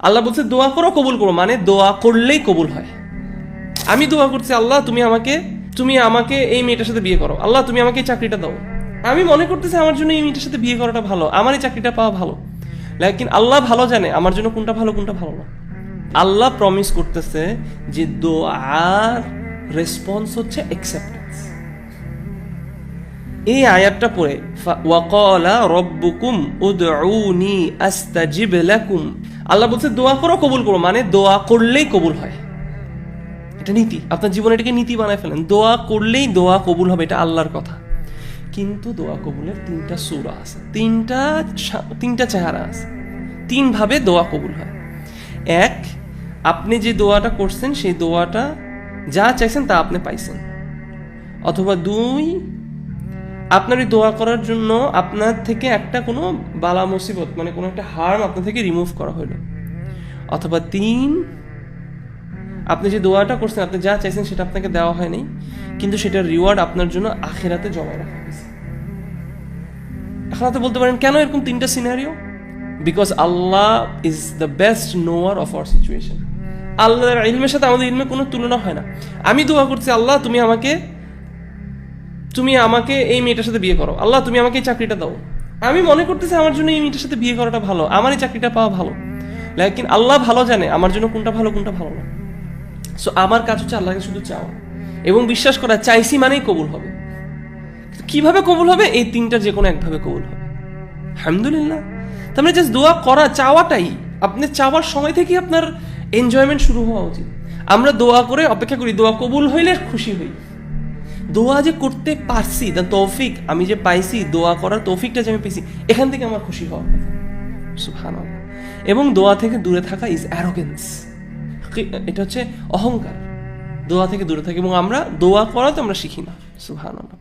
আল্লাহ বলছে দোয়া করো কবুল করো, মানে দোয়া করলেই কবুল হয়। আমি দোয়া করছি আল্লাহ তুমি আমাকে এই মেয়েটার সাথে বিয়ে করো, আল্লাহ তুমি আমাকে এই চাকরিটা দাও। আমি মনে করতেছি আমার জন্য এই মেয়েটার সাথে বিয়ে করাটা ভালো, আমার এই চাকরিটা পাওয়া ভালো, লেকিন আল্লাহ ভালো জানে আমার জন্য কোনটা ভালো কোনটা ভালো না। আল্লাহ প্রমিস করতেছে যে দোয়ার রেসপন্স হচ্ছে অ্যাকসেপ্টেন্স। এই আয়াতটা পড়ে ওয়াকালা রব্বুকুম উদউনি আস্তাজিব লাকুম, আল্লাহ বলছে দোয়া করো কবুল করো, মানে দোয়া করলেই কবুল হয়। এটা নীতি, আপনার জীবনে এটাকে নীতি বানায় ফেলেন, দোয়া করলেই দোয়া কবুল হবে, এটা আল্লাহর কথা। কিন্তু দোয়া কবুলের 3টা সূরা আছে, 3টা চেহারা আছে, 3 ভাবে দোয়া কবুল হয়। 1, আপনি যে দোয়াটা করছেন সেই দোয়াটা যা চাইছেন তা আপনি পাইছেন। অথবা 2, আপনার এই দোয়া করার জন্য আপনার থেকে একটা কোনো বালা মুসিবত, মানে কোনো একটা হার্ম আপনার থেকে রিমুভ করা হলো। অথবা 3, আপনি যে দোয়াটা করছেন, আপনি যা চাইছেন সেটা আপনাকে দেওয়া হয়নি, কিন্তু সেটার রিওয়ার্ড আপনার জন্য আখিরাতে জমা রাখা হয়েছে। এখন আপনি বলতে পারেন কেন এরকম 3টা scenario? Because Allah is the best knower of our situation. আল্লাহর ইলমের সাথে আমাদের ইলমের কোনো তুলনা হয় না। আমি দোয়া করছি আল্লাহ তুমি আমাকে এই মেয়েটার সাথে বিয়ে করো, আল্লাহ তুমি আমাকে এই চাকরিটা দাও। আমি মনে করতেছি আমার জন্য এই মেয়েটার সাথে বিয়ে করাটা ভালো, আমার এই চাকরিটা পাওয়া ভালো, লেকিন আল্লাহ ভালো জানে আমার জন্য কোনটা ভালো কোনটা ভালো না। সো আমার কাজ হচ্ছে আল্লাহকে শুধু চাওয়া এবং বিশ্বাস করা, চাইছি মানেই কবুল হবে। কিভাবে কবুল হবে? এই 3টার যে কোনো একভাবে কবুল হবে, আলহামদুলিল্লাহ। তার মানে জাস্ট দোয়া করা, চাওয়াটাই, আপনি চাওয়ার সময় থেকেই আপনার এনজয়মেন্ট শুরু হওয়া উচিত। আমরা দোয়া করে অপেক্ষা করি, দোয়া কবুল হইলে খুশি হই। দোয়া যে করতে পারছি, দ্য তৌফিক আমি যে পাইছি, দোয়া করার তৌফিকটা যে আমি পেয়েছি, এখান থেকে আমার খুশি হওয়ার কথা। সুবহানাল্লাহ। এবং দোয়া থেকে দূরে থাকা ইজ অ্যারোগেন্স, এটা হচ্ছে অহংকার। দোয়া থেকে দূরে থাকি এবং আমরা দোয়া করা তো আমরা শিখি না। সুবহানাল্লাহ।